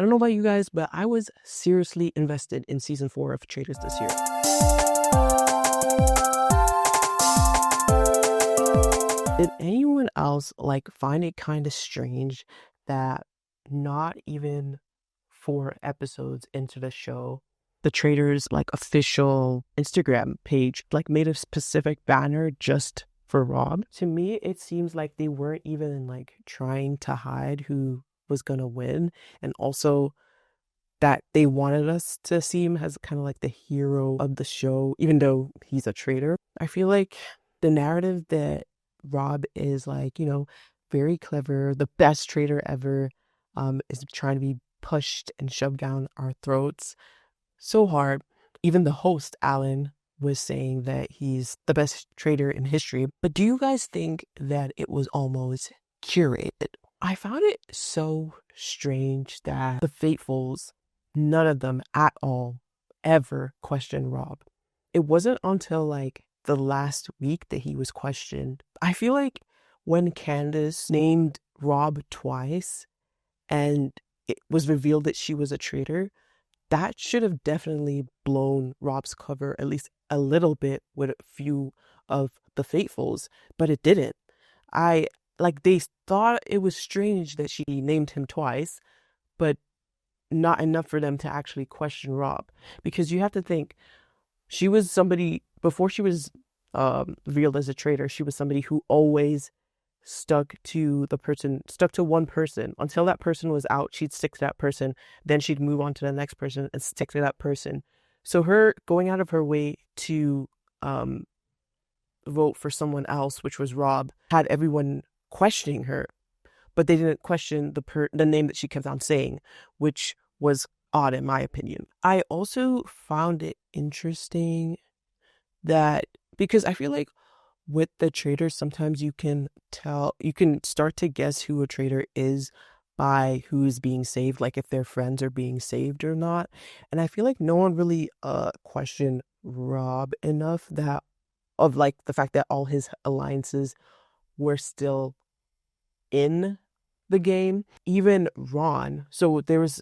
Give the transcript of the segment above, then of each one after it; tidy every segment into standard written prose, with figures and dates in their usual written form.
I don't know about you guys, but I was seriously invested in season 4 of Traitors this year. Did anyone else find it kind of strange that not even 4 episodes into the show, the Traitors official Instagram page made a specific banner just for Rob? To me, it seems like they weren't even trying to hide who was gonna win, and also that they wanted us to see him as kind of the hero of the show, even though he's a traitor. I feel like the narrative that Rob is very clever, the best traitor ever, is trying to be pushed and shoved down our throats so hard. Even the host, Alan, was saying that he's the best traitor in history. But do you guys think that it was almost curated? I found it so strange that the Faithfuls, none of them at all, ever questioned Rob. It wasn't until the last week that he was questioned. I feel like when Candiace named Rob twice and it was revealed that she was a traitor, that should have definitely blown Rob's cover at least a little bit with a few of the Faithfuls, but it didn't. They thought it was strange that she named him twice, but not enough for them to actually question Rob. Because you have to think, she was somebody, before she was revealed as a traitor, she was somebody who always stuck to one person. Until that person was out, she'd stick to that person. Then she'd move on to the next person and stick to that person. So her going out of her way to vote for someone else, which was Rob, had everyone questioning her, but they didn't question the name that she kept on saying, which was odd in my opinion. I also found it interesting that, because I feel like with the traitors, sometimes you can start to guess who a traitor is by who's being saved, if their friends are being saved or not. And I feel like no one really questioned Rob enough the fact that all his alliances were still in the game. Even Ron. So there was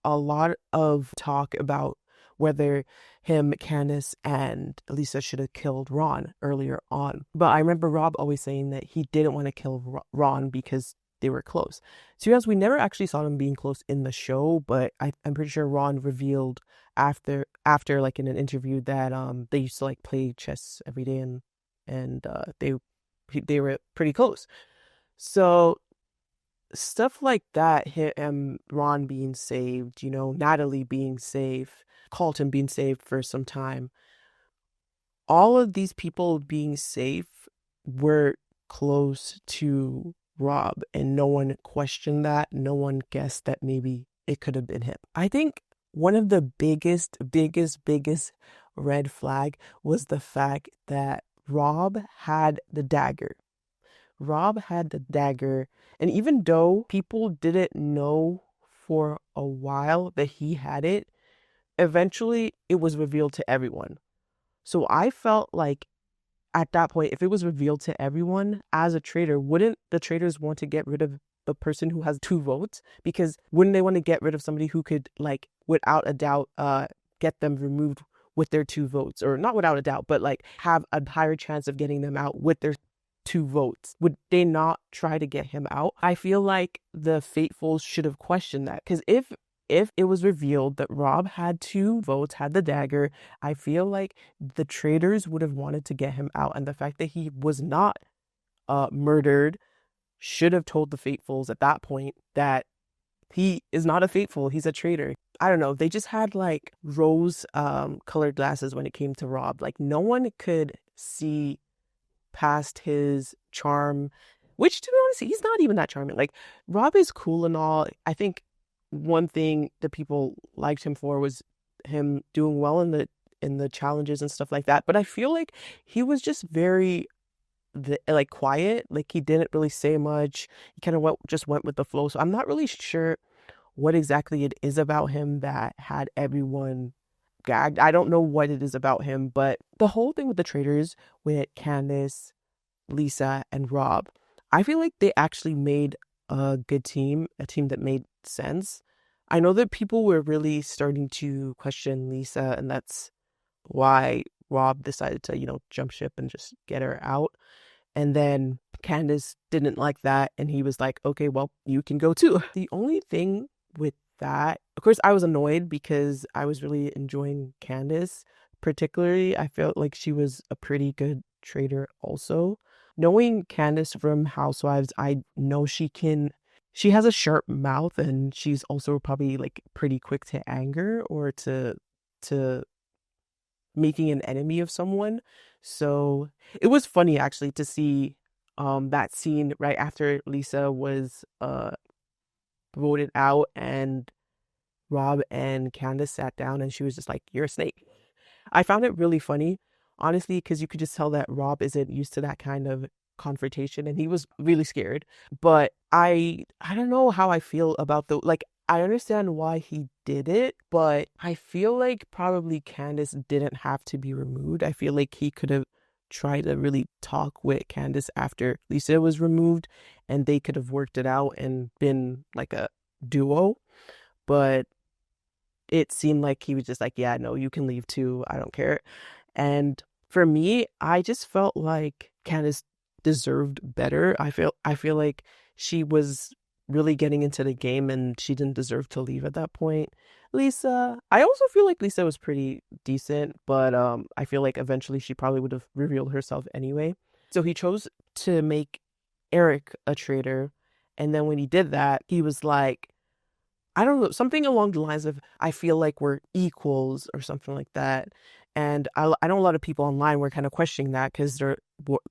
a lot of talk about whether him, Candiace, and Lisa should have killed Ron earlier on. But I remember Rob always saying that he didn't want to kill Ron because they were close. So yes, we never actually saw them being close in the show, but I'm pretty sure Ron revealed after in an interview that they used to play chess every day, and they were pretty close. So stuff like that, him, Ron being saved, Natalie being saved, Colton being saved for some time, all of these people being safe were close to Rob, and no one questioned that. No one guessed that maybe it could have been him. I think one of the biggest red flag was the fact that Rob had the dagger. And even though people didn't know for a while that he had it, eventually it was revealed to everyone. So I felt like at that point, if it was revealed to everyone as a traitor, wouldn't the traitors want to get rid of the person who has 2 votes? Because wouldn't they want to get rid of somebody who could, without a doubt, get them removed with their 2 votes? Or not without a doubt, but have a higher chance of getting them out with their 2 votes. Would they not try to get him out? I feel like the Faithfuls should have questioned that, because if it was revealed that Rob had 2 votes, had the dagger, I feel like the traitors would have wanted to get him out, and the fact that he was not murdered should have told the Faithfuls at that point that he is not a Faithful, he's a traitor. I don't know, they just had rose colored glasses when it came to Rob. No one could see past his charm, which, to be honest, he's not even that charming. Rob is cool and all. I think one thing that people liked him for was him doing well in the challenges and stuff like that. But I feel like he was just very quiet. He didn't really say much. He kind of just went with the flow. So I'm not really sure what exactly it is about him that had everyone gagged. I don't know what it is about him, but the whole thing with the traitors, with Candiace, Lisa, and Rob, I feel like they actually made a good team, a team that made sense. I know that people were really starting to question Lisa, and that's why Rob decided to, jump ship and just get her out. And then Candiace didn't like that, and he was like, okay, well, you can go too. The only thing with that, of course, I was annoyed because I was really enjoying Candiace. Particularly, I felt like she was a pretty good traitor also. Knowing Candiace from Housewives, I know she has a sharp mouth, and she's also probably like pretty quick to anger or to making an enemy of someone. So it was funny actually to see that scene right after Lisa was voted out, and Rob and Candiace sat down, and she was just like, "You're a snake." I found it really funny, honestly, because you could just tell that Rob isn't used to that kind of confrontation, and he was really scared. But I don't know how I feel about the like. I understand why he did it, but I feel like probably Candiace didn't have to be removed. I feel like he could have tried to really talk with Candiace after Lisa was removed, and they could have worked it out and been like a duo. But it seemed like he was just like, yeah, no, you can leave too. I don't care. And for me, I just felt like Candiace deserved better. I feel like she was really getting into the game, and she didn't deserve to leave at that point. Lisa, I also feel like Lisa was pretty decent, but I feel like eventually she probably would have revealed herself anyway. So he chose to make Eric a traitor, and then when he did that, he was like, I don't know, something along the lines of, I feel like we're equals or something like that. And I know a lot of people online were kind of questioning that because they're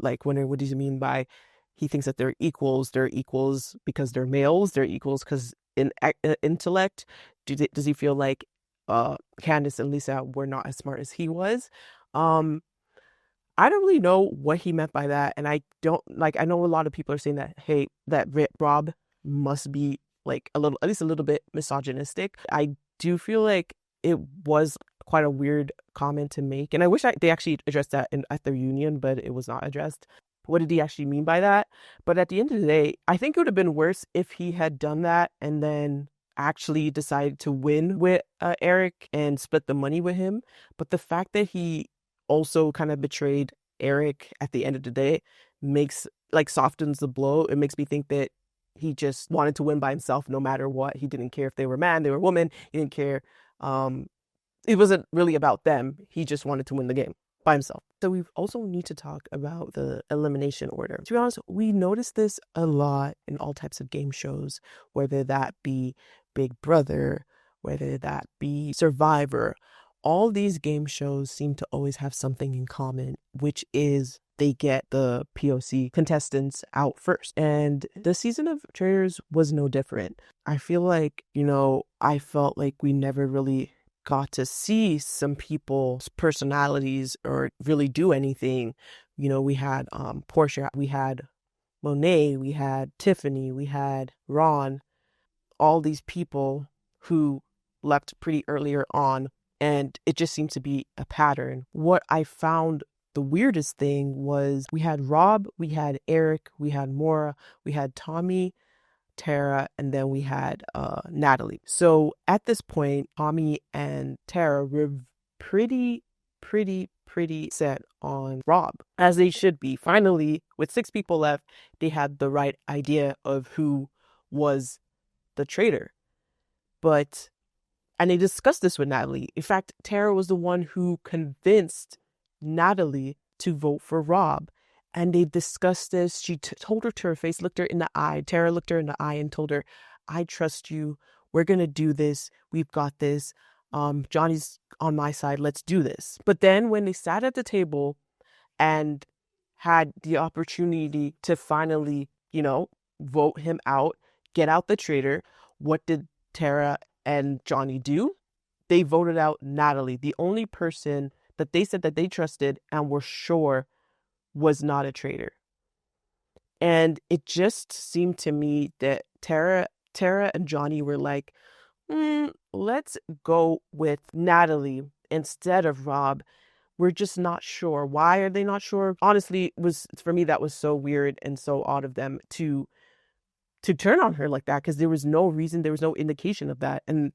like, wondering, what does he mean by he thinks that they're equals? They're equals because they're males. They're equals because in intellect. Does he feel like Candiace and Lisa were not as smart as he was? Um, I don't really know what he meant by that. And I don't like, I know a lot of people are saying that, hey, that Rob must be like a little, at least a little bit misogynistic. I do feel like it was quite a weird comment to make. And I wish they actually addressed that at the reunion, but it was not addressed. What did he actually mean by that? But at the end of the day, I think it would have been worse if he had done that and then actually decided to win with Eric and split the money with him. But the fact that he also kind of betrayed Eric at the end of the day makes like softens the blow. It makes me think that he just wanted to win by himself no matter what. He didn't care if they were man, they were woman. He didn't care. It wasn't really about them. He just wanted to win the game by himself. So we also need to talk about the elimination order. To be honest, we notice this a lot in all types of game shows, whether that be Big Brother, whether that be Survivor. All these game shows seem to always have something in common, which is they get the POC contestants out first. And the season of Traitors was no different. I feel like, I felt like we never really got to see some people's personalities or really do anything. We had Porsha, we had Monet, we had Tiffany, we had Ron, all these people who left pretty earlier on, and it just seemed to be a pattern. What I found the weirdest thing was we had Rob, we had Eric, we had Maura, we had Tommy, Tara, and then we had Natalie. So at this point, Tommy and Tara were pretty set on Rob, as they should be. Finally, with 6 people left, they had the right idea of who was the traitor. And they discussed this with Natalie. In fact, Tara was the one who convinced Natalie to vote for Rob. And they discussed this. She told her to her face, looked her in the eye. Tara looked her in the eye and told her, I trust you. We're going to do this. We've got this. Johnny's on my side. Let's do this. But then when they sat at the table and had the opportunity to finally, vote him out, get out the traitor, what did Tara and Johnny do? They voted out Natalie, the only person that they said that they trusted and were sure was not a traitor. And it just seemed to me that Tara and Johnny were like, let's go with Natalie instead of Rob. We're just not sure. Why are they not sure? Honestly, for me, that was so weird and so odd of them to to turn on her like that, because there was no reason, there was no indication of that. And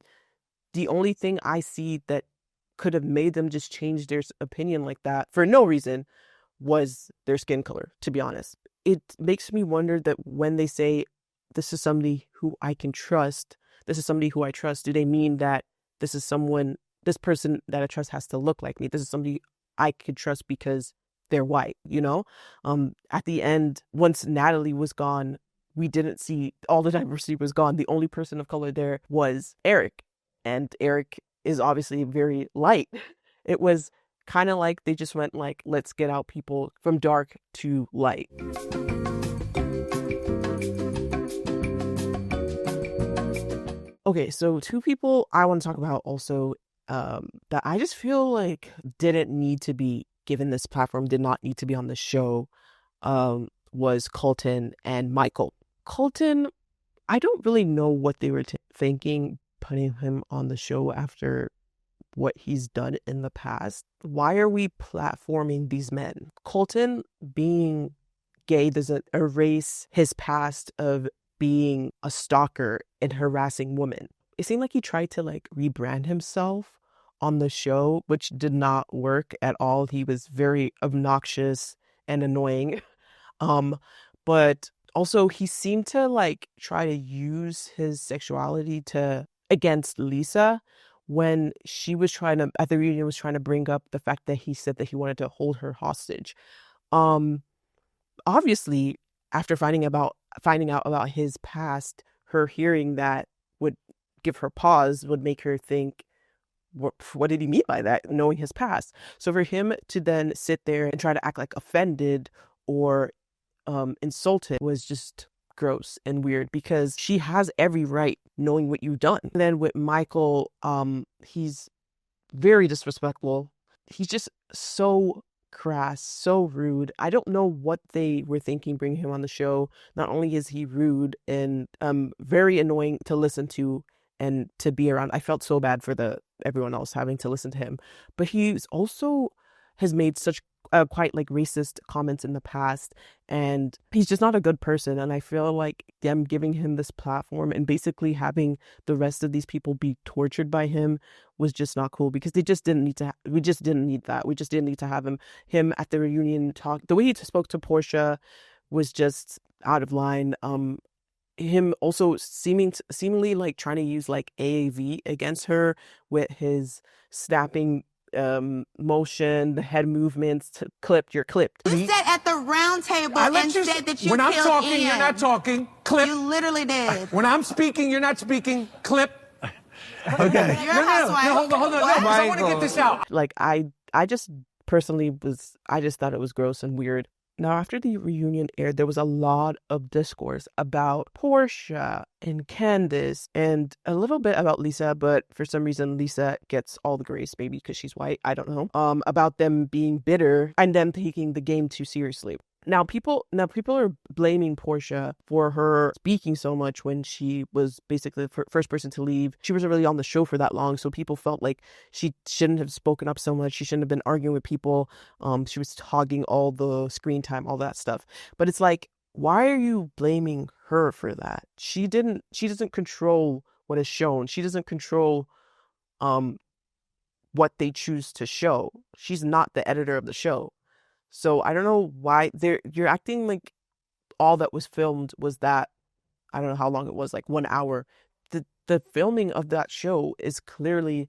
the only thing I see that could have made them just change their opinion like that for no reason was their skin color, to be honest. It makes me wonder that when they say, this is somebody who I can trust, this is somebody who I trust, do they mean that this person that I trust has to look like me? This is somebody I could trust because they're white, you know? At the end, once Natalie was gone, we didn't see, all the diversity was gone. The only person of color there was Eric. And Eric is obviously very light. It was kind of like they just went like, let's get out people from dark to light. Okay, so two people I want to talk about also that I just feel like didn't need to be given this platform, did not need to be on the show, was Colton and Michael. Colton, I don't really know what they were thinking putting him on the show after what he's done in the past. Why are we platforming these men? Colton being gay doesn't erase his past of being a stalker and harassing women. It seemed like he tried to like rebrand himself on the show, which did not work at all. He was very obnoxious and annoying. But also he seemed to like try to use his sexuality against Lisa when she was trying to, at the reunion, was trying to bring up the fact that he said that he wanted to hold her hostage. Obviously, after finding out about his past, her hearing that would give her pause, would make her think, what did he mean by that, knowing his past? So for him to then sit there and try to act like offended or insulted was just gross and weird, because she has every right knowing what you've done. And then with Michael, he's very disrespectful. He's just so crass, so rude. I don't know what they were thinking bringing him on the show. Not only is he rude and very annoying to listen to and to be around. I felt so bad for everyone else having to listen to him, but he's also has made such quite like racist comments in the past, and he's just not a good person. And I feel like them giving him this platform and basically having the rest of these people be tortured by him was just not cool, because we just didn't need that. We just didn't need to have him at the reunion talk. The way he spoke to Porsha was just out of line. Him also seemingly like trying to use like AAV against her with his snapping motion, the head movements, you're clipped. You sat at the round table and said that you when I'm killed talking, Ian. You're not talking. Clip. You literally did. When I'm speaking, you're not speaking. Clip. Okay. You're a housewife. Hold on. No, I want to get this out. Like I just personally I just thought it was gross and weird. Now, after the reunion aired, there was a lot of discourse about Porsha and Candiace and a little bit about Lisa, but for some reason, Lisa gets all the grace, maybe because she's white, I don't know, about them being bitter and them taking the game too seriously. Now people are blaming Porsha for her speaking so much when she was basically the first person to leave. She wasn't really on the show for that long, so people felt like she shouldn't have spoken up so much. She shouldn't have been arguing with people. She was hogging all the screen time, all that stuff. But it's like, why are you blaming her for that? She doesn't control what is shown. She doesn't control what they choose to show. She's not the editor of the show. So I don't know why you're acting like all that was filmed was that, I don't know how long it was, like 1 hour. The filming of that show is clearly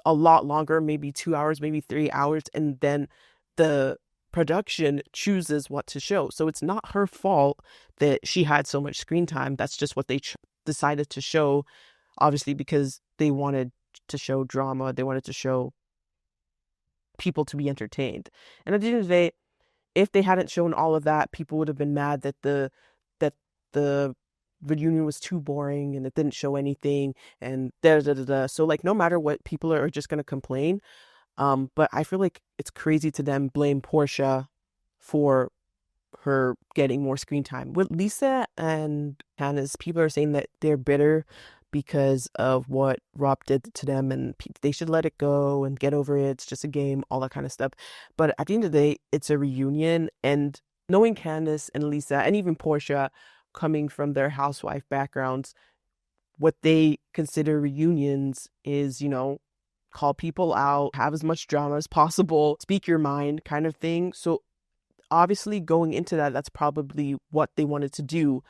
a lot longer, maybe 2 hours, maybe 3 hours. And then the production chooses what to show. So it's not her fault that she had so much screen time. That's just what they decided to show, obviously, because they wanted to show drama. They wanted to show people to be entertained. And at the end of the day, if they hadn't shown all of that, people would have been mad that the reunion was too boring and it didn't show anything and so like no matter what, people are just going to complain. But I feel like it's crazy to then blame Porsha for her getting more screen time. With Lisa and Candiace, people are saying that they're bitter because of what Rob did to them and they should let it go and get over it. It's just a game, all that kind of stuff. But at the end of the day, it's a reunion, and knowing Candiace and Lisa and even Porsha coming from their housewife backgrounds, what they consider reunions is, call people out, have as much drama as possible, speak your mind kind of thing. So obviously going into that, that's probably what they wanted to do.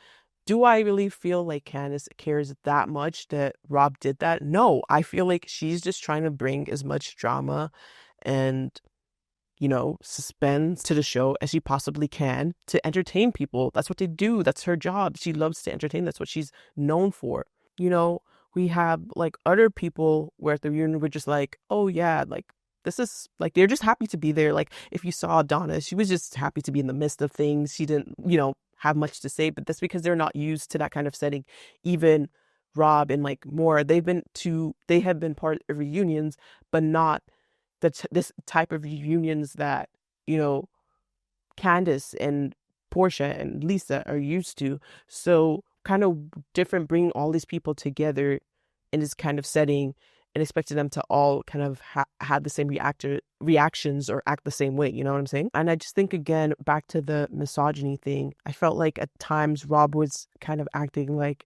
Do I really feel like Candiace cares that much that Rob did that? No, I feel like she's just trying to bring as much drama and, suspense to the show as she possibly can to entertain people. That's what they do. That's her job. She loves to entertain. That's what she's known for. We have like other people where at the reunion we're just like, oh yeah, like this is like, they're just happy to be there. Like if you saw Donna, she was just happy to be in the midst of things. She didn't, have much to say, but that's because they're not used to that kind of setting. Even Rob and like Maura, they have been part of reunions, but not this type of reunions that, Candiace and Porsha and Lisa are used to. So kind of different, bringing all these people together in this kind of setting and expecting them to all kind of have the same reactions or act the same way. You know what I'm saying? And I just think, again, back to the misogyny thing, I felt like at times Rob was kind of acting like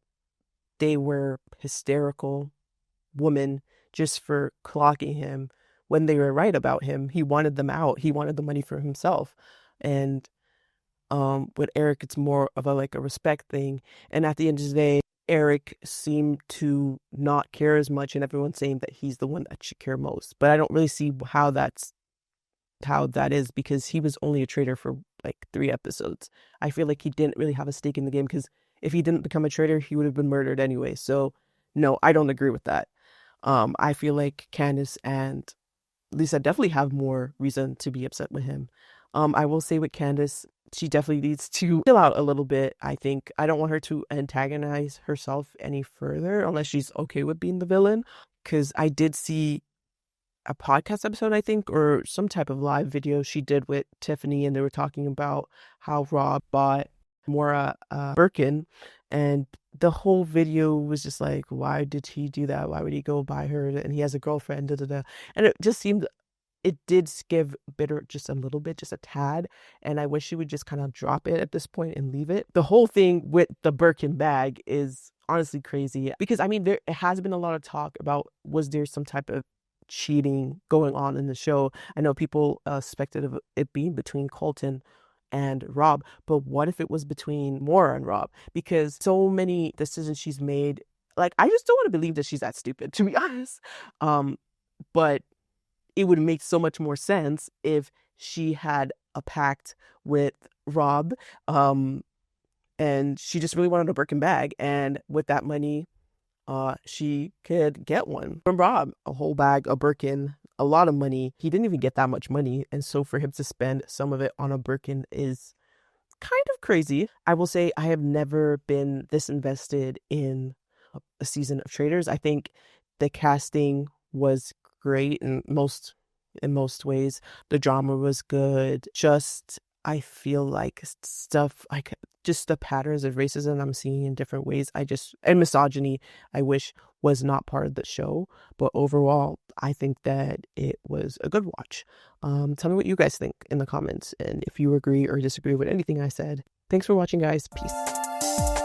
they were hysterical women just for clocking him when they were right about him. He wanted them out. He wanted the money for himself. And with Eric, it's more of a respect thing. And at the end of the day, Eric seemed to not care as much, and everyone's saying that he's the one that should care most. But I don't really see how that is, because he was only a traitor for like 3 episodes. I feel like he didn't really have a stake in the game, because if he didn't become a traitor, he would have been murdered anyway. So no, I don't agree with that. I feel like Candiace and Lisa definitely have more reason to be upset with him. I will say with Candiace, she definitely needs to chill out a little bit. I think I don't want her to antagonize herself any further unless she's okay with being the villain. Because I did see a podcast episode, I think, or some type of live video she did with Tiffany, and they were talking about how Rob bought Maura Birkin, and the whole video was just like, why did he do that? Why would he go buy her? And he has a girlfriend, and it just seemed, it did give bitter just a little bit, just a tad, and I wish she would just kind of drop it at this point and leave it. The whole thing with the Birkin bag is honestly crazy, because I mean, there has been a lot of talk about, was there some type of cheating going on in the show? I know people suspected of it being between Colton and Rob, but what if it was between Maura and Rob? Because so many decisions she's made, like, I just don't want to believe that she's that stupid, to be honest. But it would make so much more sense if she had a pact with Rob, and she just really wanted a Birkin bag, and with that money, she could get one from Rob, a whole bag, a Birkin, a lot of money. He didn't even get that much money, and so for him to spend some of it on a Birkin is kind of crazy. I will say I have never been this invested in a season of Traitors. I think the casting was great in most ways. The drama was good. Just, I feel like stuff like just the patterns of racism I'm seeing in different ways, and misogyny, I wish was not part of the show. But overall, I think that it was a good watch. Tell me what you guys think in the comments, and if you agree or disagree with anything I said. Thanks for watching, guys. Peace.